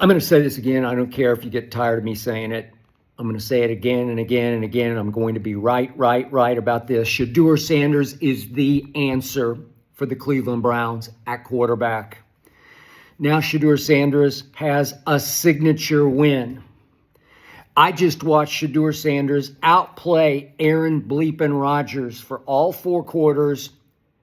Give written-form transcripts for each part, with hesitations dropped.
I'm going to say this again. I don't care if you get tired of me saying it. I'm going to say it again and again and again. And I'm going to be right about this. Shedeur Sanders is the answer for the Cleveland Browns at quarterback. Now Shedeur Sanders has a signature win. I just watched Shedeur Sanders outplay Aaron bleepin' Rodgers for all 4 quarters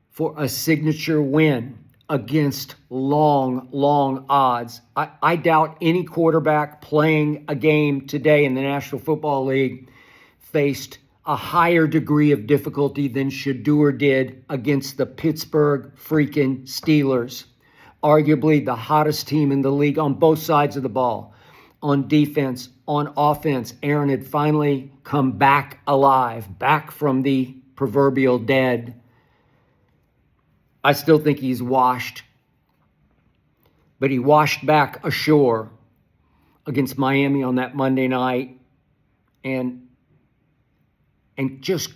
for a signature win against long odds. I doubt any quarterback playing a game today in the National Football League faced a higher degree of difficulty than Shedeur did against the Pittsburgh freaking Steelers. Arguably the hottest team in the league on both sides of the ball. On defense, on offense, Aaron had finally come back alive, back from the proverbial dead. I still think he's washed, but he washed back ashore against Miami on that Monday night and just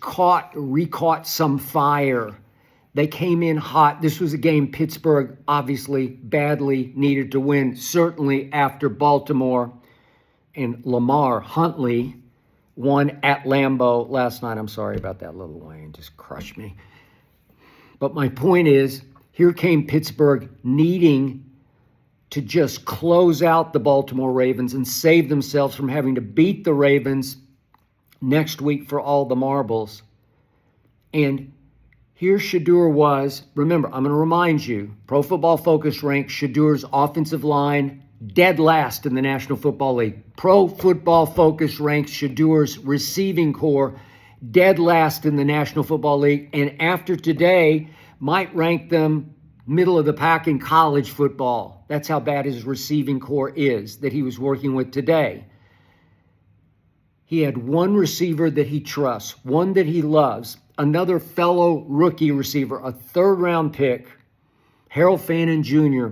recaught some fire. They came in hot. This was a game Pittsburgh obviously badly needed to win, certainly after Baltimore and Lamar Huntley won at Lambeau last night. I'm sorry about that, Lil Wayne. Just crushed me. But my point is, here came Pittsburgh needing to just close out the Baltimore Ravens and save themselves from having to beat the Ravens next week for all the marbles. And here Shedeur was. Remember, I'm going to remind you, Pro Football Focus ranked Shedeur's offensive line dead last in the National Football League. Pro Football Focus ranks Shedeur's receiving core dead last in the National Football League, and after today might rank them middle of the pack in college football. That's how bad his receiving core is that he was working with today. He had one receiver that he trusts, one that he loves, another fellow rookie receiver, a 3rd-round pick, Harold Fannin Jr.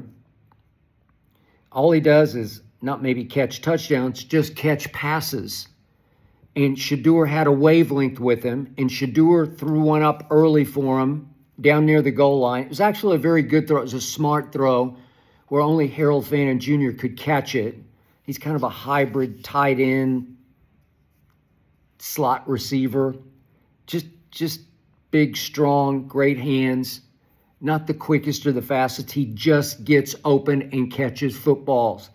All he does is not maybe catch touchdowns, just catch passes. And Shedeur had a wavelength with him, and Shedeur threw one up early for him down near the goal line. It was actually a very good throw. It was a smart throw where only Harold Fannin Jr. could catch it. He's kind of a hybrid tight end, slot receiver. Just big, strong, great hands. Not the quickest or the fastest. He just gets open and catches footballs.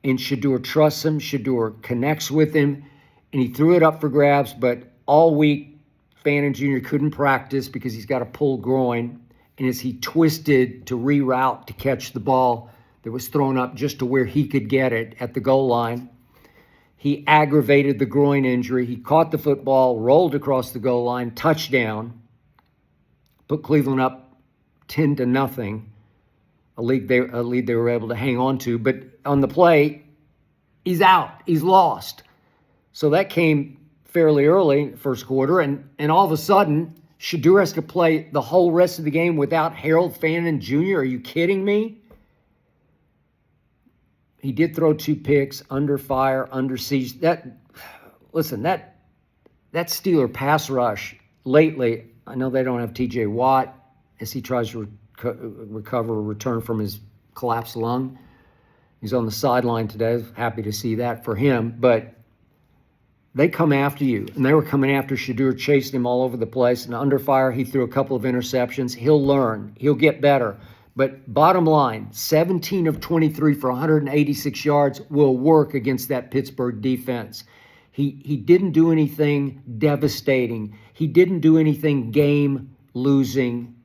And Shedeur trusts him. Shedeur connects with him. And he threw it up for grabs, but all week, Fannin Jr. couldn't practice because he's got a pulled groin. And as he twisted to reroute to catch the ball that was thrown up just to where he could get it at the goal line, he aggravated the groin injury. He caught the football, rolled across the goal line, touchdown, put Cleveland up 10-0, a lead they were able to hang on to. But on the play, he's out. He's lost. So that came fairly early, first quarter, and all of a sudden, Shedeur has to play the whole rest of the game without Harold Fannin Jr. Are you kidding me? He did throw 2 picks, under fire, under siege. That Steeler pass rush lately, I know they don't have T.J. Watt as he tries to return from his collapsed lung. He's on the sideline today. Happy to see that for him, but they come after you, and they were coming after Shedeur, chasing him all over the place. And under fire, he threw a couple of interceptions. He'll learn. He'll get better. But bottom line, 17 of 23 for 186 yards will work against that Pittsburgh defense. He didn't do anything devastating. He didn't do anything game-losing.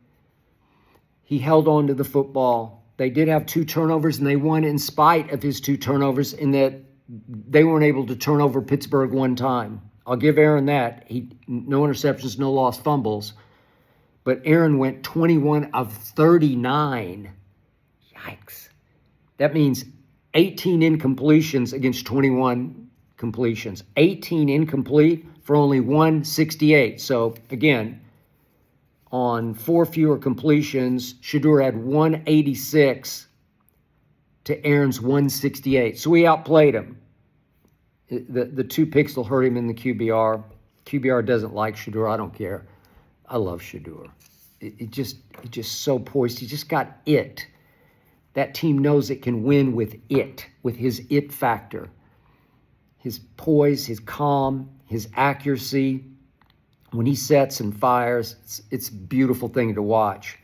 He held on to the football. They did have 2 turnovers, and they won in spite of his 2 turnovers in that they weren't able to turn over Pittsburgh one time. I'll give Aaron that. No interceptions, no lost fumbles. But Aaron went 21 of 39. Yikes. That means 18 incompletions against 21 completions. 18 incomplete for only 168. So, again, on 4 fewer completions, Shedeur had 186 to Aaron's 168. So we outplayed him. The 2 picks will hurt him in the QBR. QBR doesn't like Shedeur. I don't care. I love Shedeur. He's just so poised. He just got it. That team knows it can win with his it factor. His poise, his calm, his accuracy. When he sets and fires, it's a beautiful thing to watch.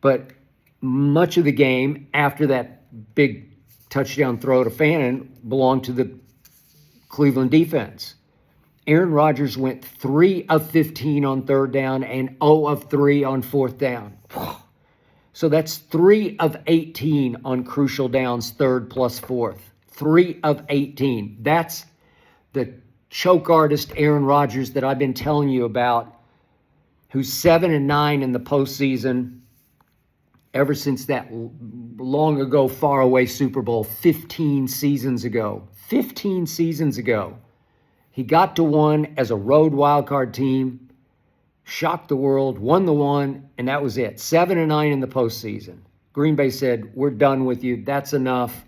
But much of the game after that big touchdown throw to Fannin belonged to the Cleveland defense. Aaron Rodgers went 3 of 15 on third down and 0 of 3 on fourth down. So that's 3 of 18 on crucial downs, third plus fourth. 3 of 18. That's the choke artist Aaron Rodgers that I've been telling you about, who's 7-9 in the postseason ever since that long ago, far away Super Bowl 15 seasons ago. 15 seasons ago. He got to one as a road wildcard team, shocked the world, won the one, and that was it. 7-9 in the postseason. Green Bay said, we're done with you. That's enough.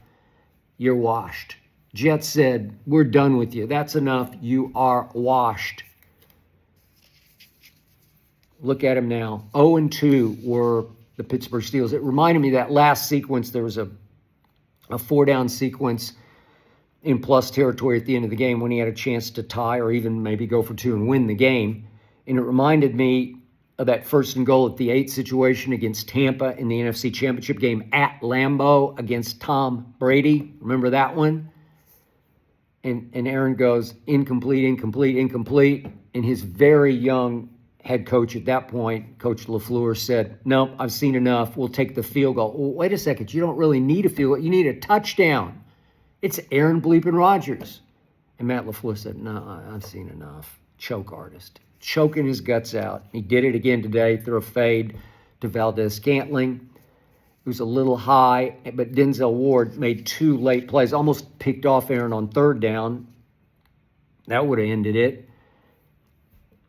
You're washed. Jets said, we're done with you. That's enough. You are washed. Look at him now. 0-2 were the Pittsburgh Steelers. It reminded me of that last sequence. There was a 4-down sequence in plus territory at the end of the game when he had a chance to tie or even maybe go for 2 and win the game. And it reminded me of that 1st and goal at the 8 situation against Tampa in the NFC Championship game at Lambeau against Tom Brady. Remember that one? And Aaron goes, incomplete. And his very young head coach at that point, Coach LaFleur, said, nope, I've seen enough. We'll take the field goal. Well, wait a second. You don't really need a field goal. You need a touchdown. It's Aaron bleeping Rodgers. And Matt LaFleur said, no, I've seen enough. Choke artist. Choking his guts out. He did it again today through a fade to Valdez-Scantling. It was a little high, but Denzel Ward made 2 late plays, almost picked off Aaron on third down. That would have ended it.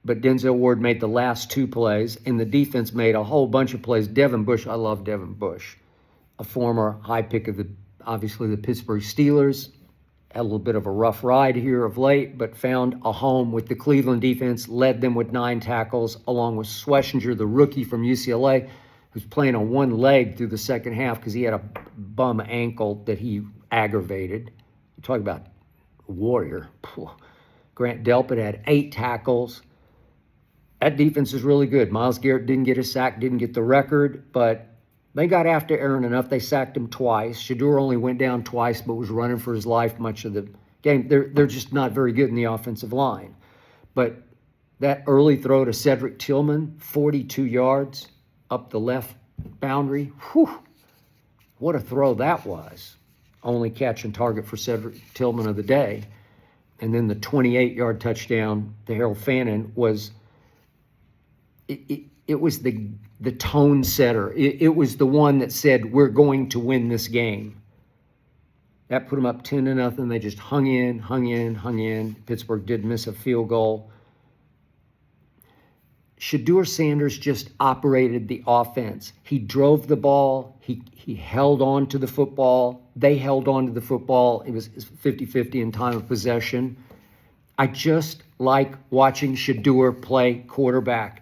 But Denzel Ward made the last 2 plays, and the defense made a whole bunch of plays. Devin Bush, I love Devin Bush, a former high pick of obviously the Pittsburgh Steelers. Had a little bit of a rough ride here of late, but found a home with the Cleveland defense, led them with 9 tackles, along with Schlesinger, the rookie from UCLA, who's playing on one leg through the second half because he had a bum ankle that he aggravated. You talk about a warrior. Grant Delpit had 8 tackles. That defense is really good. Myles Garrett didn't get a sack, didn't get the record, but they got after Aaron enough. They sacked him twice. Shedeur only went down twice, but was running for his life much of the game. They're just not very good in the offensive line. But that early throw to Cedric Tillman, 42 yards up the left boundary. Whew, what a throw that was. Only catch and target for Cedric Tillman of the day. And then the 28-yard touchdown to Harold Fannin was it was the tone setter. It was the one that said, we're going to win this game. That put them up 10-0. They just hung in. Pittsburgh did miss a field goal. Shedeur Sanders just operated the offense. He drove the ball. He held on to the football. They held on to the football. It was 50-50 in time of possession. I just like watching Shedeur play quarterback.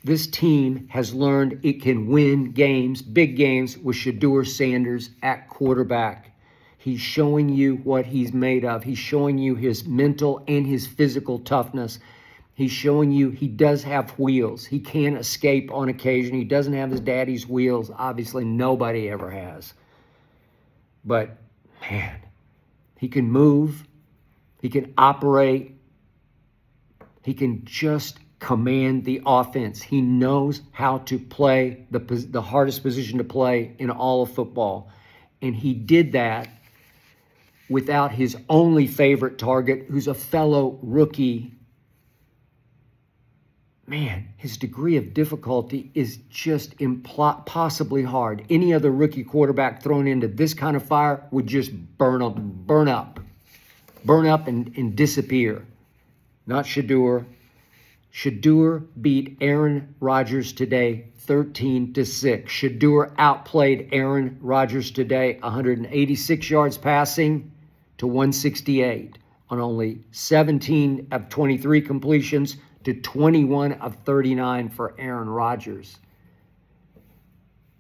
This team has learned it can win games, big games, with Shedeur Sanders at quarterback. He's showing you what he's made of. He's showing you his mental and his physical toughness. He's showing you he does have wheels. He can escape on occasion. He doesn't have his daddy's wheels. Obviously, nobody ever has. But, man, he can move. He can operate. He can just command the offense. He knows how to play the hardest position to play in all of football. And he did that without his only favorite target, who's a fellow rookie. Man, his degree of difficulty is just impossibly hard. Any other rookie quarterback thrown into this kind of fire would just burn up and disappear. Not Shedeur. Shedeur beat Aaron Rodgers today 13-6. Shedeur outplayed Aaron Rodgers today 186 yards passing to 168 on only 17 of 23 completions to 21 of 39 for Aaron Rodgers.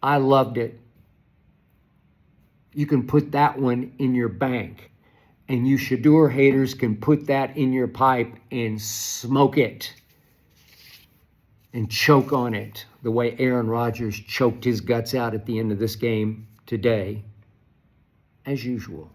I loved it. you can put that one in your bank. And you Shedeur haters can put that in your pipe and smoke it and choke on it the way Aaron Rodgers choked his guts out at the end of this game today, as usual.